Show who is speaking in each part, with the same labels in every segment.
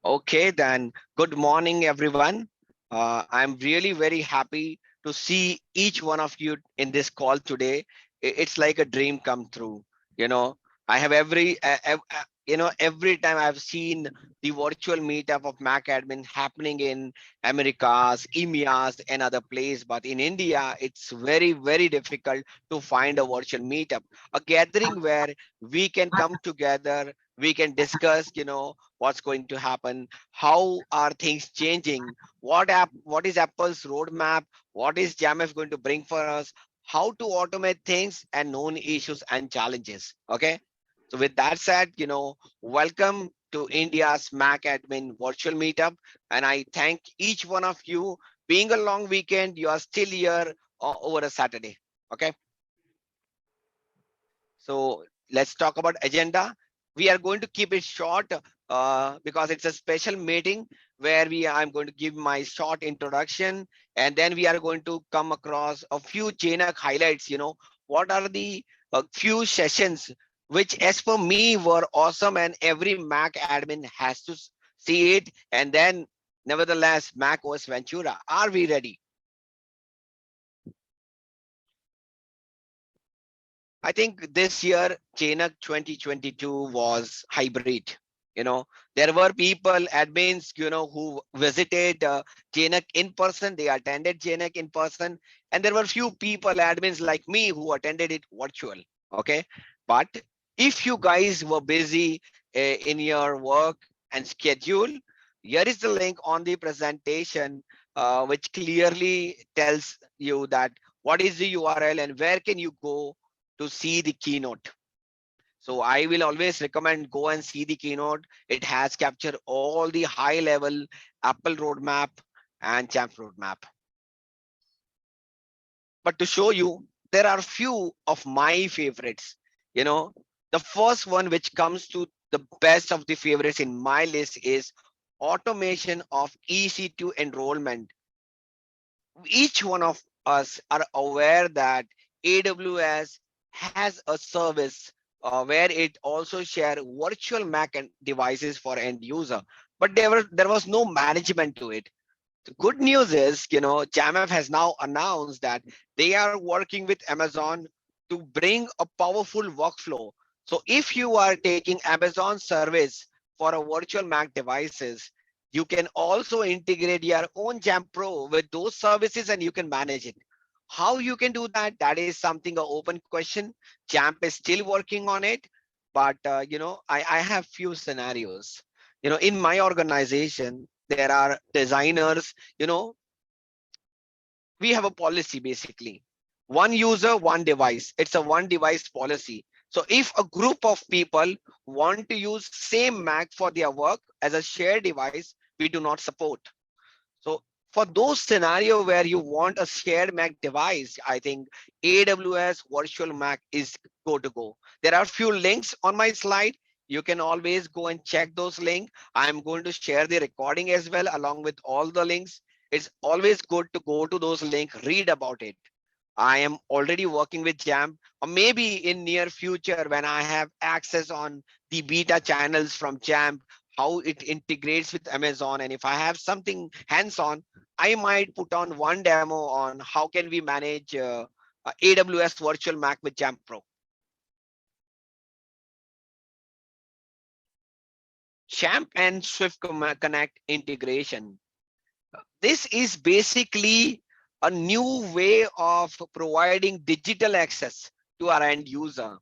Speaker 1: Okay, then good morning, everyone. I'm really very happy to see each one of you in this call today. It's like a dream come true. You know, I have every time I've seen the virtual meetup of Mac admin happening in Americas, EMEAs, and other place, but in India, it's very, very difficult to find a virtual meetup, a gathering where we can come together, we can discuss, what's going to happen, how are things changing, what is Apple's roadmap, what is Jamf going to bring for us, how to automate things and known issues and challenges. Okay, so with that said, welcome to India's Mac admin virtual meetup, and I thank each one of you. Being a long weekend, you are still here over a Saturday. Okay, so let's talk about agenda. We are going to keep it short because it's a special meeting where I'm going to give my short introduction, and then we are going to come across a few JNUC highlights. What are the few sessions which, as per me, were awesome, and every Mac admin has to see it. And then, nevertheless, macOS Ventura. Are we ready? I think this year, JNUC 2022 was hybrid. There were people, admins, who visited JNUC in person. They attended JNUC in person. And there were few people, admins like me, who attended it virtual. Okay. But if you guys were busy in your work and schedule, here is the link on the presentation, which clearly tells you that what is the URL and where can you go to see the keynote. So I will always recommend go and see the keynote. It has captured all the high level Apple roadmap and Jamf roadmap. But to show you, there are few of my favorites. You know, the first one which comes to the best of the favorites in my list is automation of EC2 enrollment. Each one of us are aware that AWS has a service where it also share virtual Mac and devices for end user, but there was no management to it. The good news is, Jamf has now announced that they are working with Amazon to bring a powerful workflow. So if you are taking Amazon service for a virtual Mac devices, you can also integrate your own Jamf Pro with those services and you can manage it. How you can do that? That is something an open question. Jamf is still working on it, but I have few scenarios. In my organization, there are designers. We have a policy basically. One user, one device. It's a one device policy. So if a group of people want to use same Mac for their work as a shared device, we do not support. So for those scenario where you want a shared Mac device, I think AWS Virtual Mac is go to go. There are few links on my slide. You can always go and check those links. I'm going to share the recording as well along with all the links. It's always good to go to those links, read about it. I am already working with Jamf, or maybe in near future when I have access on the beta channels from Jamf, how it integrates with Amazon, and if I have something hands-on, I might put on one demo on how can we manage AWS Virtual Mac with Jamf Pro. Jamf and Swift Connect integration. This is basically a new way of providing digital access to our end user.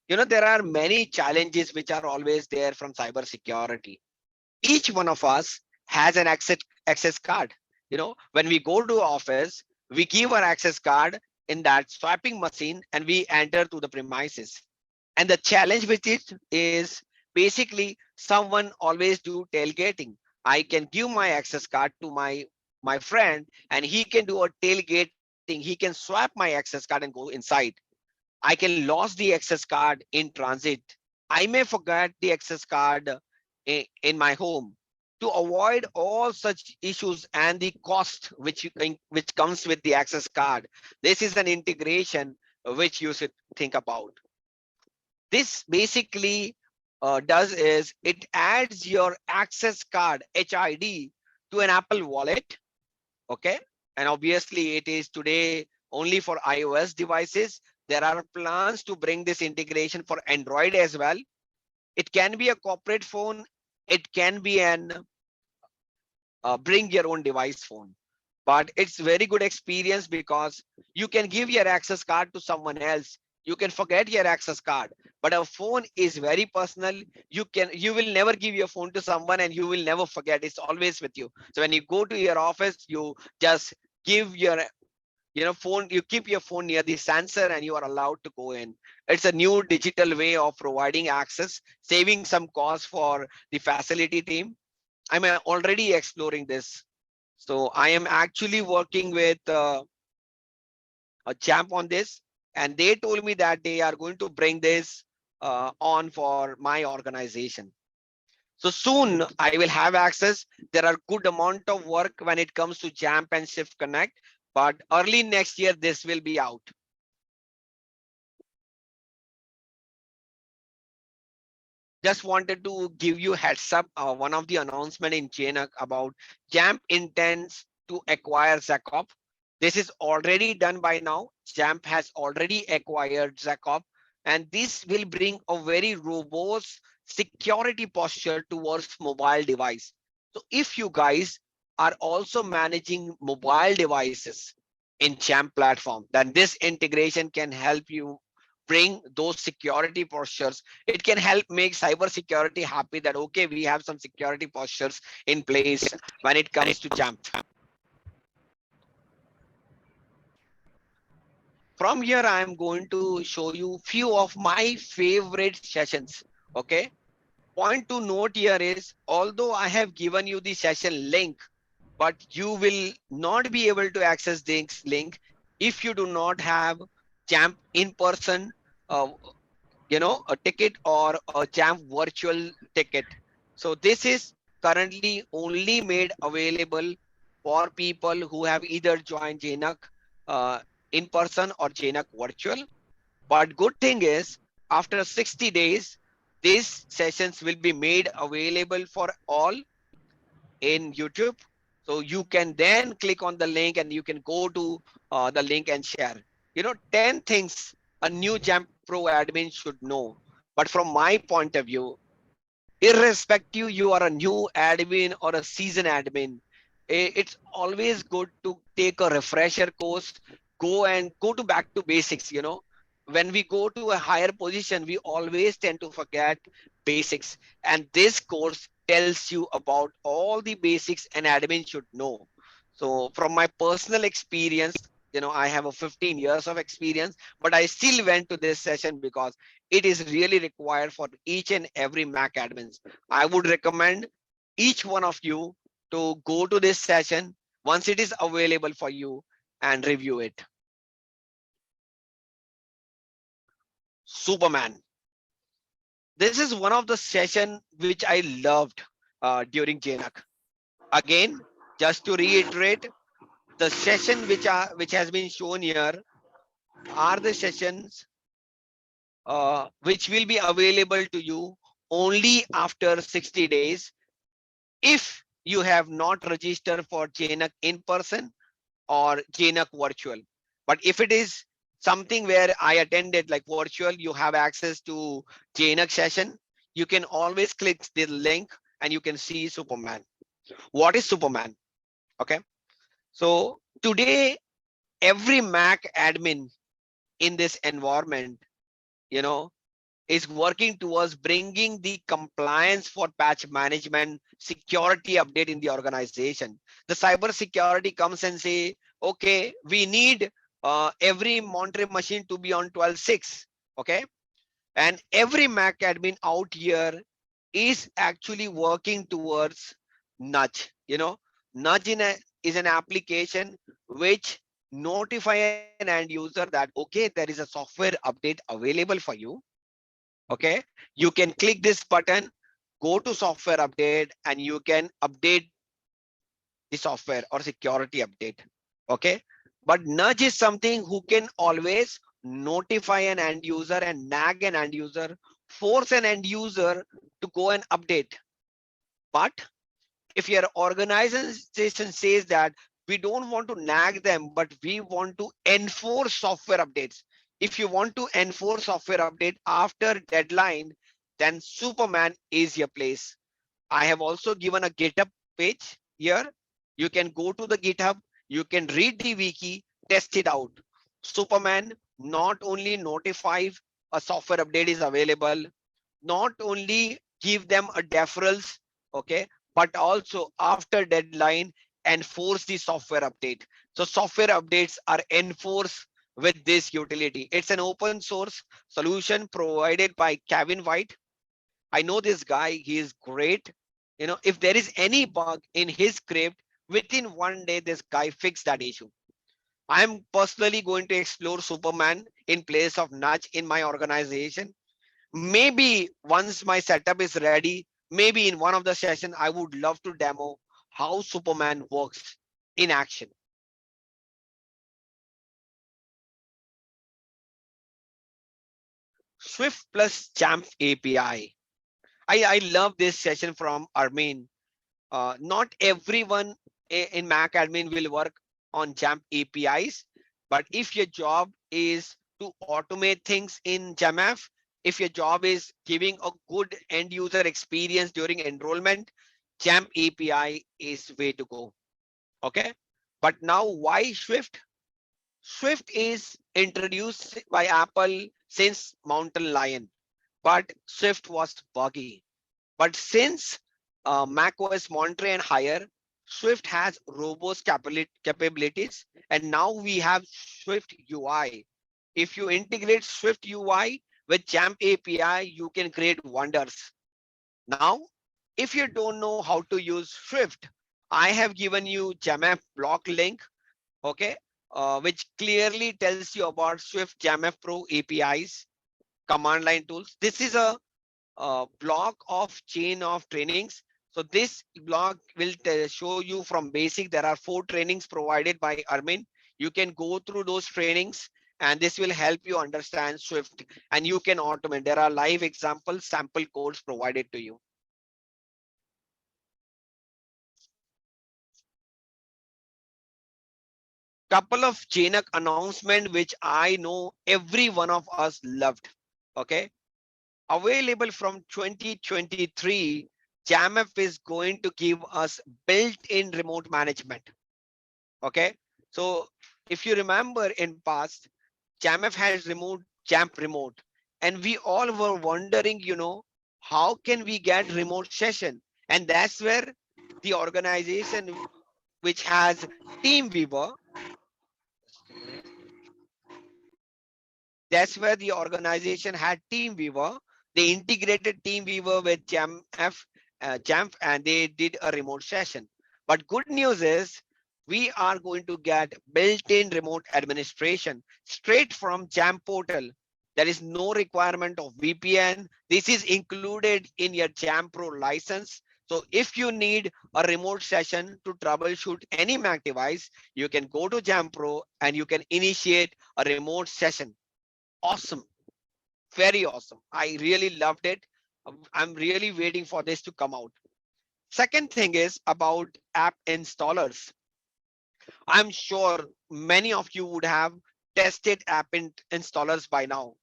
Speaker 1: There are many challenges which are always there from cybersecurity. Each one of us has an access card. When we go to office, we give our access card in that swiping machine and we enter to the premises. And the challenge with it is basically someone always do tailgating. I can give my access card to my friend and he can do a tailgating. He can swap my access card and go inside. I can lose the access card in transit. I may forget the access card in my home. To avoid all such issues and the cost which comes with the access card, this is an integration which you should think about. This basically does is it adds your access card HID to an Apple wallet. Okay, and obviously it is today only for iOS devices. There are plans to bring this integration for Android as well. It can be a corporate phone, it can be an bring your own device phone, but it's very good experience because you can give your access card to someone else, you can forget your access card, but a phone is very personal. You will never give your phone to someone and you will never forget, it's always with you. So when you go to your office, you just give your phone, you keep your phone near the sensor and you are allowed to go in. It's a new digital way of providing access, saving some cost for the facility team. I'm already exploring this. So I am actually working with a Jamf on this, and they told me that they are going to bring this on for my organization. So soon I will have access. There are good amount of work when it comes to Jamf and Shift Connect, but early next year this will be out. Just wanted to give you heads up. One of the announcement in JNUC about Jamf intends to acquire Zakop. This is already done by now. Jamf has already acquired Zakop, and this will bring a very robust security posture towards mobile device. So if you guys are also managing mobile devices in Jamf platform, then this integration can help you bring those security postures. It can help make cyber security happy that okay, we have some security postures in place when it comes to Jamf. From here I am going to show you few of my favorite sessions. Okay, point to note here is, although I have given you the session link, but you will not be able to access this link if you do not have Jamf in person uh, a ticket or a Jamf virtual ticket. So this is currently only made available for people who have either joined JNUC uh, in person or JNUC virtual. But good thing is, after 60 days, these sessions will be made available for all in YouTube. So you can then click on the link and you can go to the link and share. 10 things a new Jamf Pro admin should know. But from my point of view, irrespective you are a new admin or a seasoned admin, it's always good to take a refresher course, go to back to basics. When we go to a higher position, we always tend to forget basics, and this course tells you about all the basics an admin should know. So from my personal experience, I have a 15 years of experience, but I still went to this session because it is really required for each and every Mac admins. I would recommend each one of you to go to this session once it is available for you and review it. Superman. This is one of the session which I loved during JNUC. Again, just to reiterate, the session which has been shown here are the sessions which will be available to you only after 60 days if you have not registered for JNUC in person or JNUC virtual. But if it is something where I attended like virtual, you have access to JNUC session, you can always click the link and you can see Superman. What is Superman? Okay. So today, every Mac admin in this environment, you know, is working towards bringing the compliance for patch management security update in the organization. The cyber security comes and say, okay, we need every Monterey machine to be on 12.6. Okay. And every Mac admin out here is actually working towards Nudge. Nudge is an application which notify an end user that, okay, there is a software update available for you. Okay, you can click this button, go to software update, and you can update the software or security update. Okay, but Nudge is something who can always notify an end user and nag an end user force an end user to go and update. But if your organization says that we don't want to nag them, but we want to enforce software updates. If you want to enforce software update after deadline, then Superman is your place. I have also given a GitHub page here. You can go to the GitHub, you can read the wiki, test it out. Superman not only notifies a software update is available, not only give them a deferrals, okay, but also after deadline enforce the software update. So software updates are enforced with this utility. It's an open source solution provided by Kevin White. I know this guy, he is great. If there is any bug in his script, within one day, this guy fixed that issue. I'm personally going to explore Superman in place of Nudge in my organization. Maybe once my setup is ready, maybe in one of the sessions, I would love to demo how Superman works in action. Swift plus Jamf API. I love this session from Armin. Not everyone in Mac admin will work on Jamf APIs, but if your job is to automate things in Jamf, if your job is giving a good end user experience during enrollment, Jamf API is way to go. Okay, but now why Swift? Swift is introduced by Apple since Mountain Lion, but Swift was buggy. But since macOS Monterey and higher, Swift has robust capabilities, and now we have Swift UI. If you integrate Swift UI with Jamf API, you can create wonders. Now, if you don't know how to use Swift, I have given you Jamf block link, okay, which clearly tells you about Swift Jamf Pro APIs, command line tools. This is a block of chain of trainings. So this block will show you from basic. There are 4 trainings provided by Armin. You can go through those trainings and this will help you understand Swift and you can automate. There are live examples, sample codes provided to you. Couple of JNUC announcement which I know every one of us loved. Okay. Available from 2023, Jamf is going to give us built-in remote management. Okay, so if you remember in past, Jamf has removed Jamf remote, and we all were wondering, how can we get remote session? And that's where the organization which has TeamViewer, just a minute, that's where the organization had TeamViewer. They integrated TeamViewer with Jamf, and they did a remote session. But good news is we are going to get built-in remote administration straight from Jamf portal. There is no requirement of VPN. This is included in your Jamf Pro license. So if you need a remote session to troubleshoot any Mac device, you can go to Jamf Pro and you can initiate a remote session. Awesome, very awesome. I really loved it. I'm really waiting for this to come out. Second thing is about app installers. I'm sure many of you would have tested app installers by now.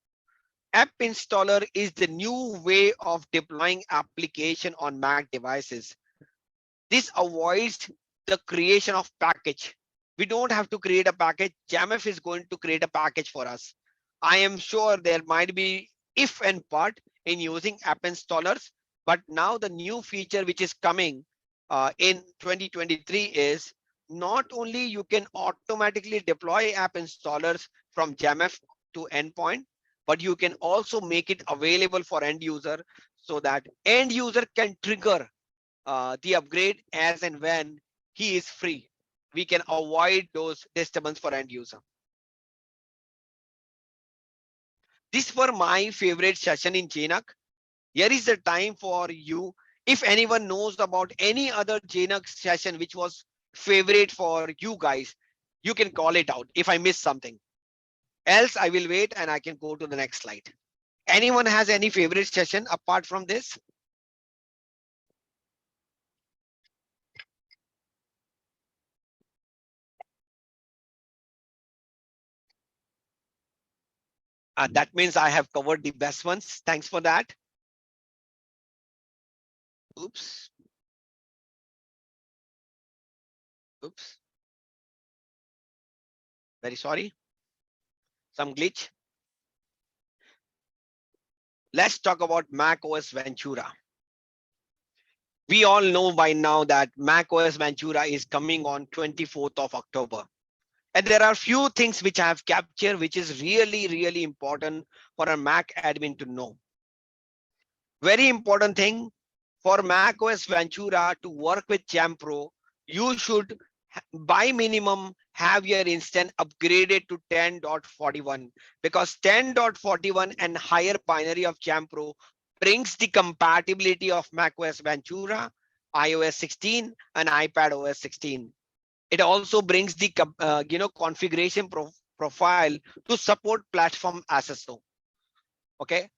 Speaker 1: App installer is the new way of deploying application on Mac devices. This avoids the creation of package. We don't have to create a package. Jamf is going to create a package for us. I am sure there might be if and but in using app installers, but now the new feature which is coming in 2023 is not only you can automatically deploy app installers from Jamf to endpoint, but you can also make it available for end user so that end user can trigger the upgrade as and when he is free. We can avoid those disturbance for end user. These were my favorite session in JNUC. Here is the time for you. If anyone knows about any other JNUC session which was favorite for you guys, you can call it out if I missed something. Else I will wait and I can go to the next slide. Anyone has any favorite session apart from this? That means I have covered the best ones. Thanks for that. Oops. Oops. Very sorry. Some glitch. Let's talk about macOS Ventura. We all know by now that macOS Ventura is coming on 24th of October. And there are few things which I have captured, which is really, really important for a Mac admin to know. Very important thing for macOS Ventura to work with Jamf Pro, you should by minimum have your instance upgraded to 10.41 because 10.41 and higher binary of Jamf Pro brings the compatibility of macOS Ventura, iOS 16 and iPad OS 16. It also brings the configuration profile to support platform SSO. Okay,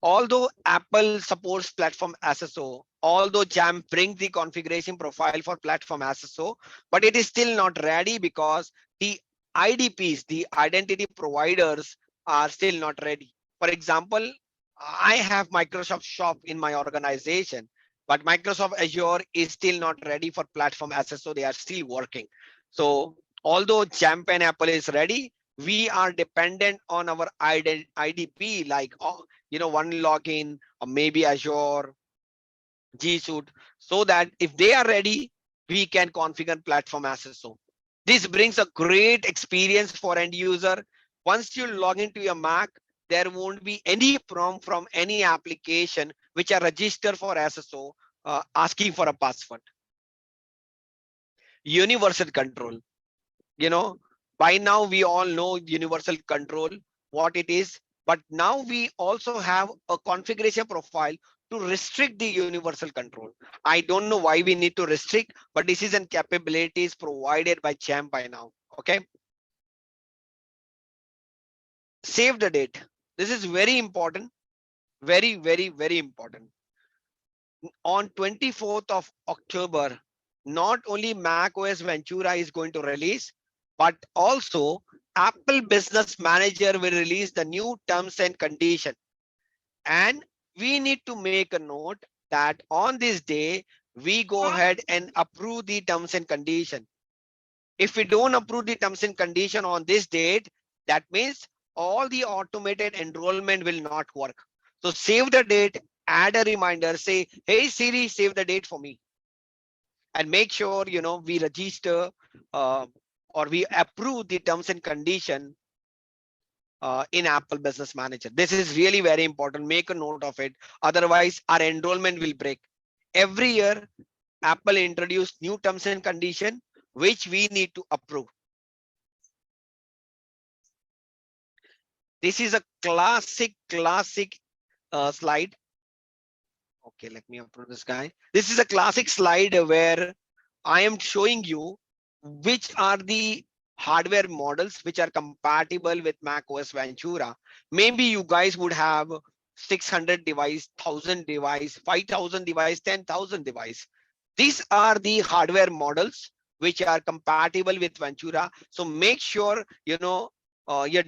Speaker 1: although Apple supports platform SSO, although Jamf brings the configuration profile for platform SSO, but it is still not ready because the IDPs, the identity providers, are still not ready. For example, I have Microsoft Shop in my organization, but Microsoft Azure is still not ready for platform SSO. They are still working. So although Jamf and Apple is ready, we are dependent on our IDP like one login or maybe Azure, G Suite, so that if they are ready, we can configure platform SSO. This brings a great experience for end user. Once you log into your Mac, there won't be any prompt from any application which are registered for SSO asking for a password. Universal control. By now we all know universal control, what it is, but now we also have a configuration profile to restrict the universal control. I don't know why we need to restrict, but this is an capabilities provided by Jamf by now. Okay, save the date. This is very important, very, very, very important. On 24th of October, not only macOS Ventura is going to release, but also Apple Business Manager will release the new terms and condition. And we need to make a note that on this day, we go ahead and approve the terms and condition. If we don't approve the terms and condition on this date, that means all the automated enrollment will not work. So save the date, add a reminder, say, hey Siri, save the date for me. And make sure, we register or we approve the terms and condition in Apple Business Manager. This is really very important. Make a note of it. Otherwise, our enrollment will break. Every year, Apple introduce new terms and condition, which we need to approve. This is a classic slide. Okay, let me approve this guy. This is a classic slide where I am showing you which are the hardware models which are compatible with macOS Ventura. Maybe you guys would have 600 device, 1000 device, 5000 device, 10,000 device. These are the hardware models which are compatible with Ventura. So make sure your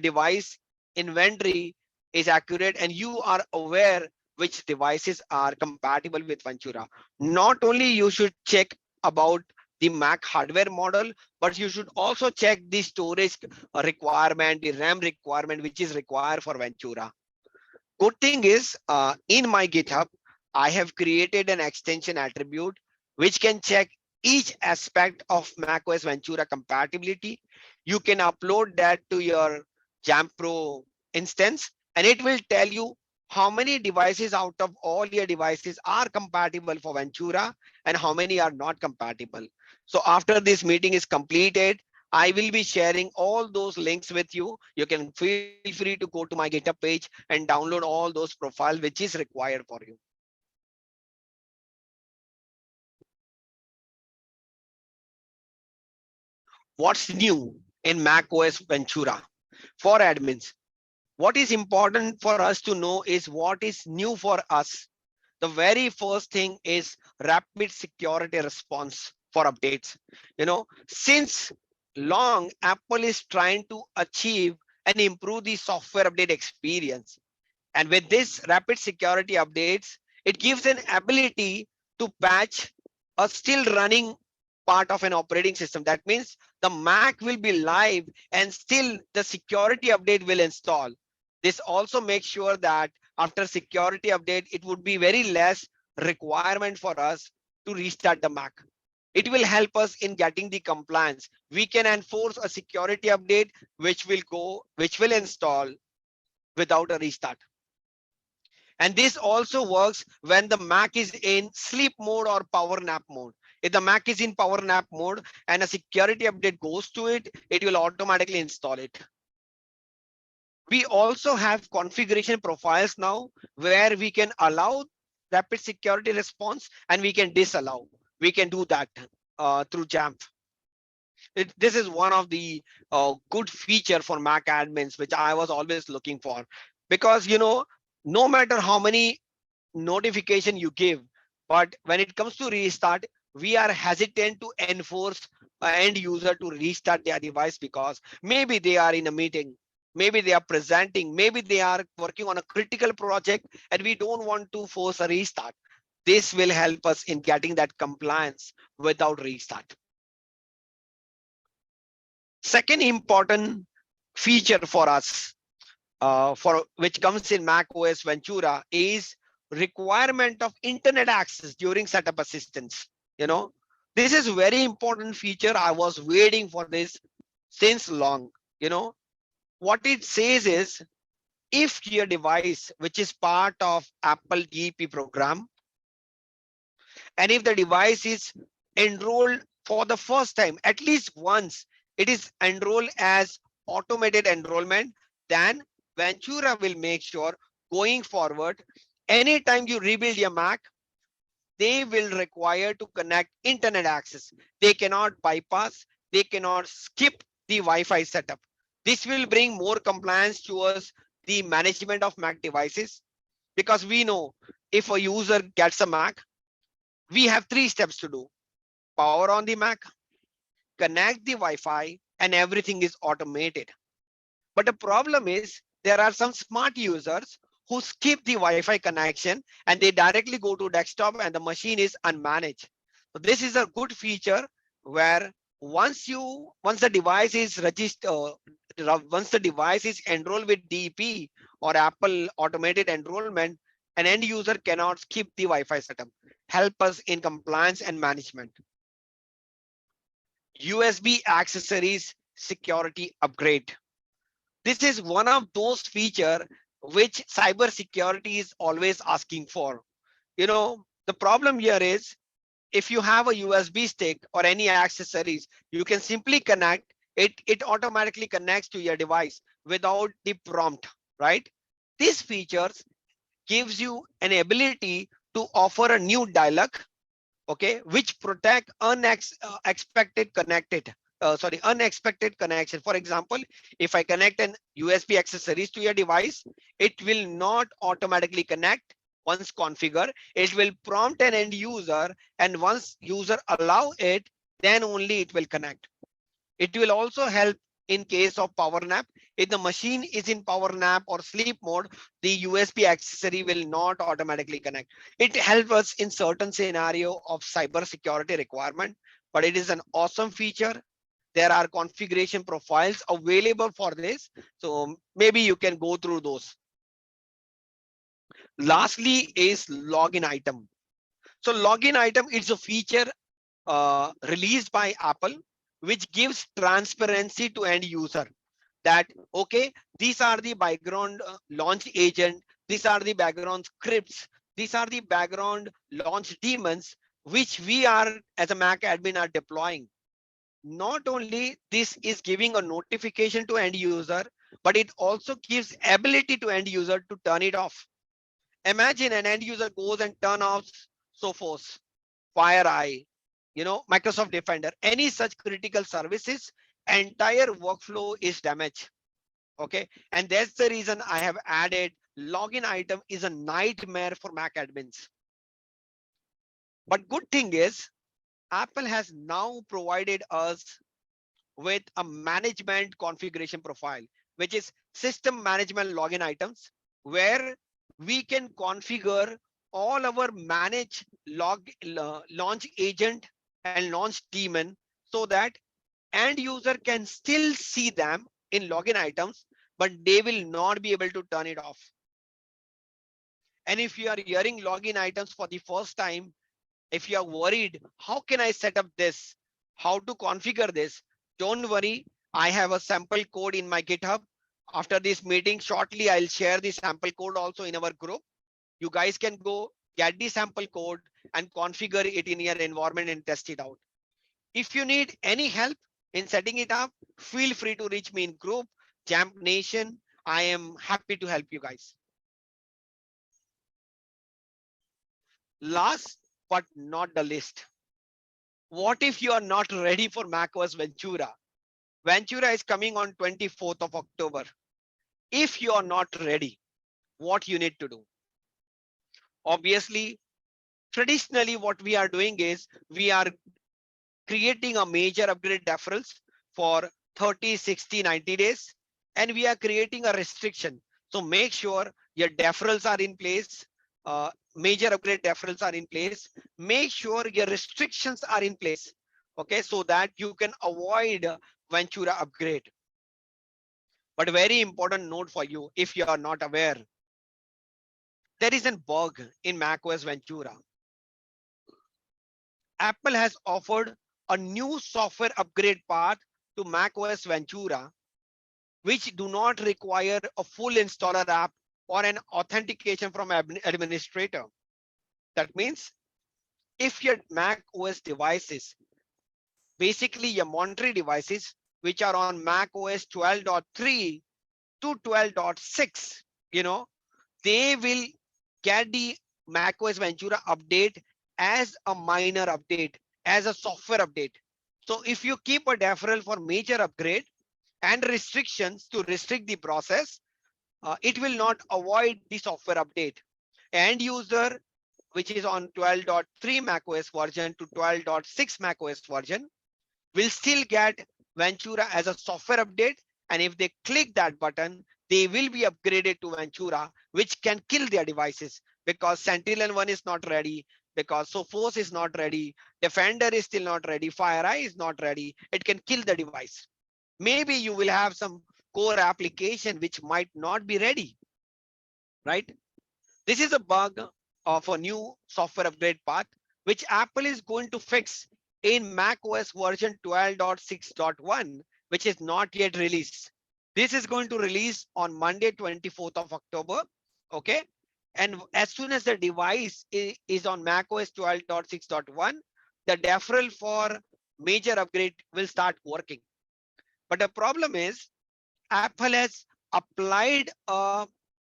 Speaker 1: device inventory is accurate and you are aware which devices are compatible with Ventura. Not only you should check about the Mac hardware model, but you should also check the storage requirement, the RAM requirement, which is required for Ventura. Good thing is in my GitHub, I have created an extension attribute which can check each aspect of macOS Ventura compatibility. You can upload that to your Jamf Pro instance, and it will tell you how many devices out of all your devices are compatible for Ventura and how many are not compatible. So after this meeting is completed, I will be sharing all those links with you. You can feel free to go to my GitHub page and download all those profiles which is required for you. What's new in macOS Ventura for admins? What is important for us to know is what is new for us. The very first thing is rapid security response for updates. Since long, Apple is trying to achieve and improve the software update experience. And with this rapid security updates, it gives an ability to patch a still running part of an operating system. That means the Mac will be live and still the security update will install. This also makes sure that after security update, it would be very less requirement for us to restart the Mac. It will help us in getting the compliance. We can enforce a security update which will install without a restart. And this also works when the Mac is in sleep mode or power nap mode. If the Mac is in power nap mode and a security update goes to it, it will automatically install it. We also have configuration profiles now where we can allow rapid security response and we can disallow. We can do that through Jamf. This is one of the good feature for Mac admins, which I was always looking for, because no matter how many notification you give, but when it comes to restart, we are hesitant to enforce end user to restart their device because maybe they are in a meeting, maybe they are presenting, maybe they are working on a critical project, and we don't want to force a restart. This will help us in getting that compliance without restart. Second important feature for us, for which comes in macOS Ventura, is requirement of internet access during setup assistance. This is very important feature. I was waiting for this since long. What it says is, if your device, which is part of Apple DEP program, and if the device is enrolled for the first time, at least once, it is enrolled as automated enrollment, then Ventura will make sure going forward, anytime you rebuild your Mac, they will require to connect internet access. They cannot bypass, they cannot skip the Wi-Fi setup. This will bring more compliance towards the management of Mac devices, because we know if a user gets a Mac, we have 3 steps to do: power on the Mac, connect the Wi-Fi, and everything is automated. But the problem is there are some smart users who skip the Wi-Fi connection and they directly go to desktop and the machine is unmanaged. So this is a good feature where once the device is registered, once the device is enrolled with DEP or Apple automated enrollment, an end user cannot skip the Wi-Fi setup. Help us in compliance and management. USB accessories security upgrade. This is one of those features which cybersecurity is always asking for. The problem here is, if you have a USB stick or any accessories, you can simply connect it. It automatically connects to your device without the prompt, right? These features gives you an ability to offer a new dialog, okay, which protect unexpected connection. For example, if I connect an USB accessories to your device, it will not automatically connect. Once configured, it will prompt an end user, and once user allow it, then only it will connect. It will also help in case of power nap. If the machine is in power nap or sleep mode, the USB accessory will not automatically connect. It helps us in certain scenario of cyber security requirement, but it is an awesome feature. There are configuration profiles available for this, so maybe you can go through those. Lastly is login item. So login item is a feature released by Apple, which gives transparency to end user, that okay, these are the background launch agent, these are the background scripts, these are the background launch daemons which we are as a Mac admin are deploying. Not only this is giving a notification to end user, but it also gives ability to end user to turn it off. Imagine an end user goes and turn off Sophos, FireEye, Microsoft Defender, any such critical services, entire workflow is damaged. Okay, and that's the reason I have added login item is a nightmare for Mac admins. But good thing is Apple has now provided us with a management configuration profile, which is system management login items, where we can configure all our manage launch agent and launch daemon, so that end user can still see them in login items, but they will not be able to turn it off. And if you are hearing login items for the first time, if you are worried, how can I set up this? How to configure this? Don't worry. I have a sample code in my GitHub. After this meeting, shortly, I'll share the sample code also in our group. You guys can go get the sample code and configure it in your environment and test it out. If you need any help in setting it up, feel free to reach me in group, Jamf Nation. I am happy to help you guys. Last but not the least, what if you are not ready for macOS Ventura? Ventura is coming on 24th of October. If you are not ready, what you need to do? Obviously, traditionally, what we are doing is we are creating a major upgrade deferrals for 30, 60, 90 days, and we are creating a restriction. So make sure your deferrals are in place. Major upgrade deferrals are in place. Make sure your restrictions are in place. Okay, so that you can avoid Ventura upgrade. But very important note for you, if you are not aware, there is a bug in macOS Ventura. Apple has offered a new software upgrade path to macOS Ventura, which do not require a full installer app or an authentication from administrator. That means if your Mac OS devices, basically your monitoring devices, which are on Mac OS 12.3 to 12.6, they will get the macOS Ventura update as a minor update, as a software update. So if you keep a deferral for major upgrade and restrictions to restrict the process, it will not avoid the software update. End user, which is on 12.3 macOS version to 12.6 macOS version, will still get Ventura as a software update. And if they click that button, they will be upgraded to Ventura, which can kill their devices, because Sentinel-1 is not ready, because Sophos is not ready, Defender is still not ready, FireEye is not ready. It can kill the device. Maybe you will have some core application which might not be ready, right? This is a bug of a new software upgrade path, which Apple is going to fix in macOS version 12.6.1, which is not yet released. This is going to release on Monday, 24th of October. Okay. And as soon as the device is on macOS 12.6.1, the deferral for major upgrade will start working. But the problem is Apple has applied a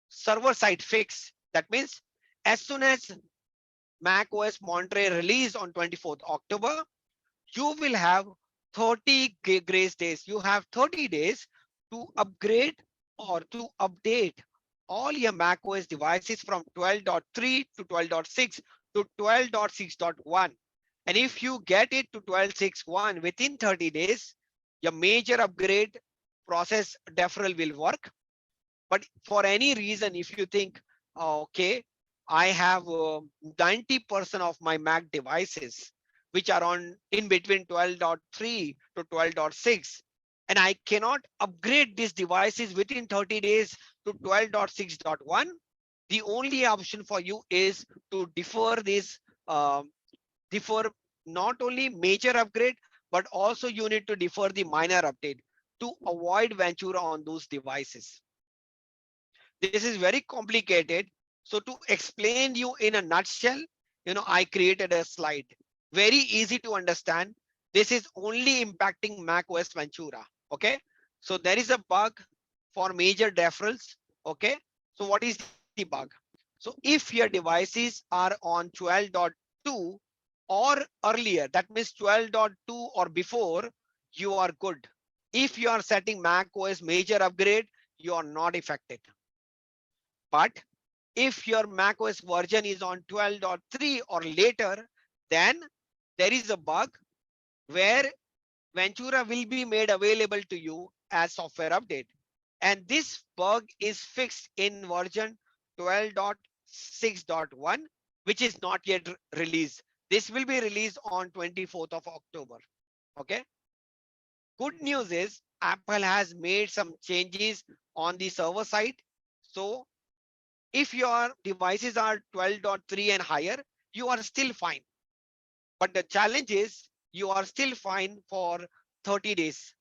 Speaker 1: server-side fix. That means as soon as macOS Monterey release on 24th October, you will have 30 grace days. You have 30 days to upgrade or to update all your macOS devices from 12.3 to 12.6 to 12.6.1. And if you get it to 12.6.1 within 30 days, your major upgrade process deferral will work. But for any reason, if you think, okay, I have 90% of my Mac devices which are on in between 12.3 to 12.6, and I cannot upgrade these devices within 30 days to 12.6.1, the only option for you is to defer this, defer not only major upgrade, but also you need to defer the minor update to avoid Ventura on those devices. This is very complicated. So to explain you in a nutshell, I created a slide. Very easy to understand. This is only impacting macOS Ventura. Okay. So there is a bug for major deferrals. Okay. So what is the bug? So if your devices are on 12.2 or earlier, that means 12.2 or before, you are good. If you are setting macOS major upgrade, you are not affected. But if your macOS version is on 12.3 or later, then there is a bug where Ventura will be made available to you as software update. And this bug is fixed in version 12.6.1, which is not yet released. This will be released on 24th of October. Okay. Good news is Apple has made some changes on the server side. So if your devices are 12.3 and higher, you are still fine. But the challenge is you are still fine for 30 days.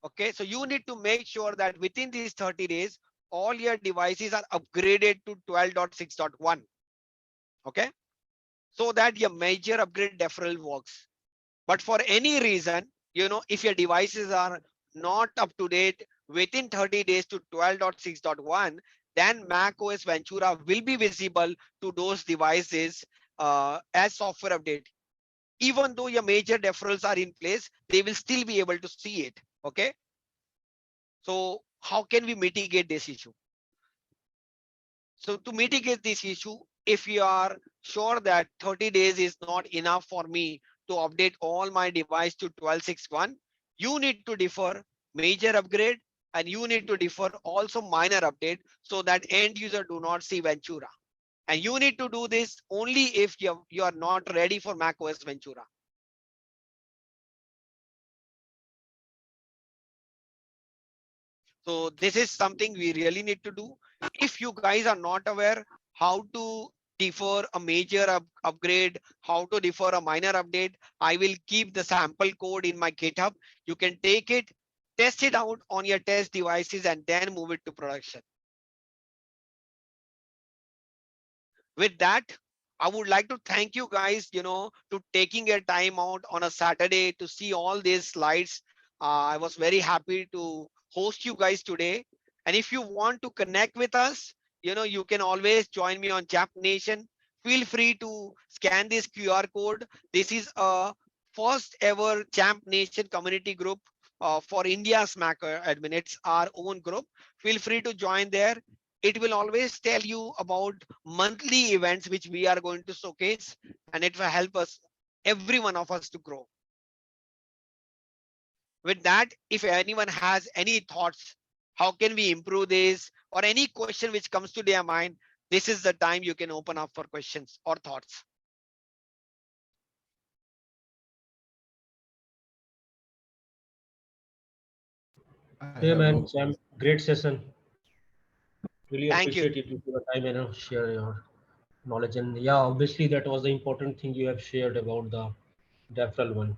Speaker 1: Okay, so you need to make sure that within these 30 days, all your devices are upgraded to 12.6.1. Okay, so that your major upgrade deferral works. But for any reason, if your devices are not up to date within 30 days to 12.6.1, then macOS Ventura will be visible to those devices as software update. Even though your major deferrals are in place, they will still be able to see it. Okay. So how can we mitigate this issue? So to mitigate this issue, if you are sure that 30 days is not enough for me to update all my device to 12.6.1, you need to defer major upgrade and you need to defer also minor update so that end user do not see Ventura. And you need to do this only if you are not ready for macOS Ventura. So this is something we really need to do. If you guys are not aware how to defer a major upgrade, how to defer a minor update, I will keep the sample code in my GitHub. You can take it, test it out on your test devices, and then move it to production. With that, I would like to thank you guys, to taking your time out on a Saturday to see all these slides. I was very happy to host you guys today. And if you want to connect with us, you can always join me on Jamf Nation. Feel free to scan this QR code. This is a first ever Jamf Nation community group for India's Mac admin. It's our own group. Feel free to join there. It will always tell you about monthly events which we are going to showcase, and it will help us, every one of us, to grow. With that, if anyone has any thoughts, how can we improve this, or any question which comes to their mind, this is the time you can open up for questions or thoughts.
Speaker 2: Hey man, Sam, great session. Really
Speaker 1: Thank you.
Speaker 2: appreciate it. You took the time and share your knowledge. And yeah, obviously that was the important thing you have shared about the deferral one.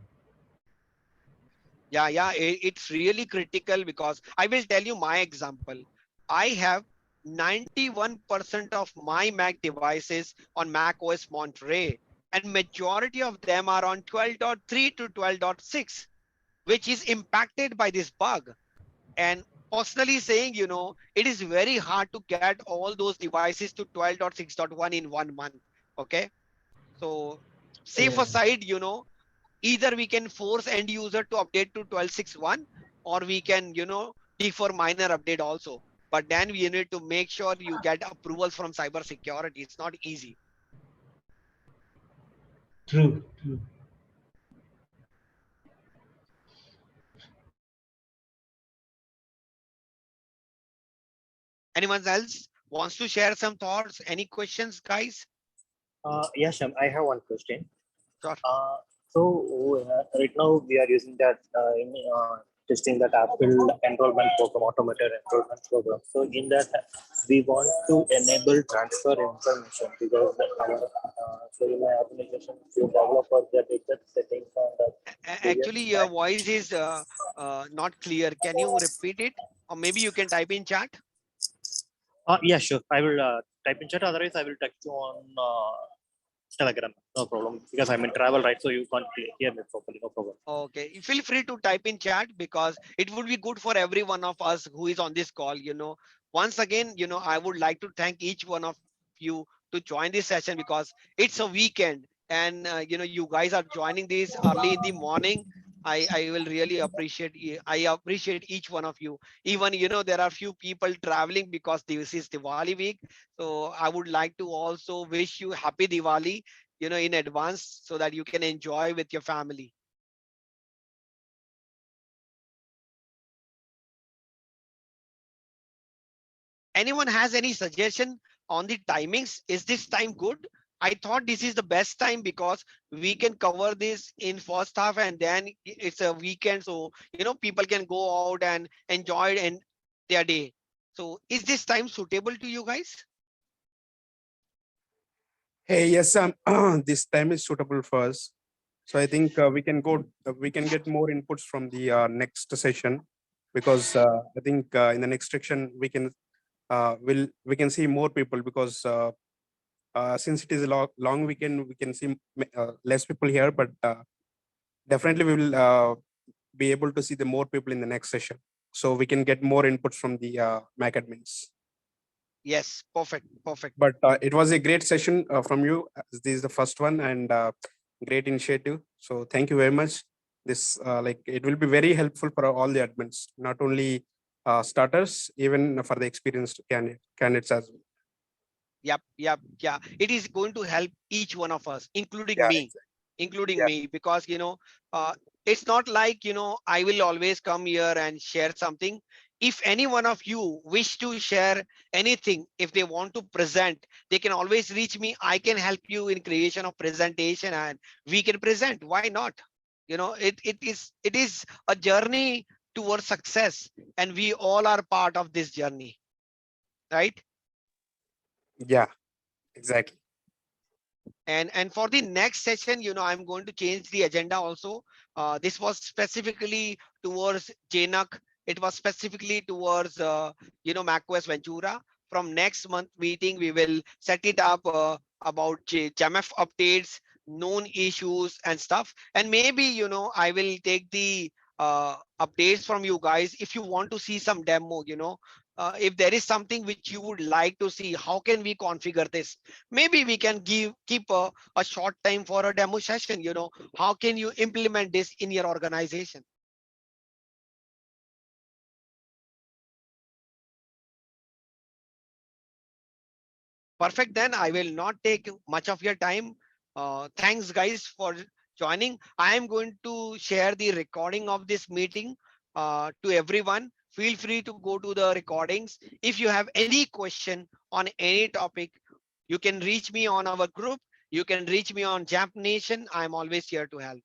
Speaker 1: Yeah, it's really critical, because I will tell you my example. I have 91% of my Mac devices on Mac OS Monterey, and majority of them are on 12.3 to 12.6, which is impacted by this bug. And personally saying, it is very hard to get all those devices to 12.6.1 in 1 month. Okay, so safer
Speaker 2: Yeah,
Speaker 1: side, either we can force end user to update to 12.6.1, or we can, defer minor update also. But then we need to make sure you get approvals from cyber security. It's not easy.
Speaker 2: true, true.
Speaker 1: Anyone else wants to share some thoughts? Any questions, guys?
Speaker 3: Yeah, Shyam, I have one question.
Speaker 1: Sure.
Speaker 3: So right now we are using that in testing that Apple enrollment program, automated enrollment program. So in that we want to enable transfer information, because so in my application, few developers that take that settings on the
Speaker 1: Actually,
Speaker 3: previous
Speaker 1: your
Speaker 3: Mac.
Speaker 1: voice is not clear. Can you repeat it? Or maybe you can type in chat.
Speaker 3: Yeah, sure. I will type in chat. Otherwise, I will text you on Telegram. No problem. Because I'm in travel, right? So you can't hear me properly. No problem.
Speaker 1: Okay, feel free to type in chat, because it would be good for every one of us who is on this call. Once again, I would like to thank each one of you to join this session, because it's a weekend, and you guys are joining this early in the morning. I will really appreciate I appreciate each one of you. Even there are few people traveling because this is Diwali week. So I would like to also wish you happy Diwali, in advance so that you can enjoy with your family. Anyone has any suggestion on the timings? Is this time good? I thought this is the best time because we can cover this in first half and then it's a weekend. So, people can go out and enjoy and their day. So is this time suitable to you guys?
Speaker 4: Hey, yes, this time is suitable for us. So I think we can get more inputs from the next session, because I think in the next section we can see more people, because since it is a long weekend, we can see less people here, but definitely we will be able to see the more people in the next session. So we can get more inputs from the Mac admins.
Speaker 1: Yes, perfect, perfect.
Speaker 4: But it was a great session from you. This is the first one, and great initiative. So thank you very much. This like it will be very helpful for all the admins, not only starters, even for the experienced candidates as well.
Speaker 1: Yep, yep, yeah. It is going to help each one of us, including
Speaker 4: Yeah,
Speaker 1: me,
Speaker 4: exactly.
Speaker 1: including
Speaker 4: Yeah,
Speaker 1: me, because uh, it's not like I will always come here and share something. If any one of you wish to share anything, if they want to present, they can always reach me. I can help you in creation of presentation and we can present. Why not? It is a journey towards success, and we all are part of this journey, right?
Speaker 4: yeah, exactly.
Speaker 1: And for the next session, I'm going to change the agenda also. This was specifically towards JNUC. It was specifically towards macOS Ventura. From next month meeting, we will set it up about JMF updates, known issues and stuff. And maybe I will take the updates from you guys. If you want to see some demo, if there is something which you would like to see, how can we configure this? Maybe we can keep a short time for a demo session. How can you implement this in your organization? Perfect. Then I will not take much of your time. Thanks guys for joining. I am going to share the recording of this meeting to everyone. Feel free to go to the recordings. If you have any question on any topic, you can reach me on our group. You can reach me on Jamf Nation. I'm always here to help.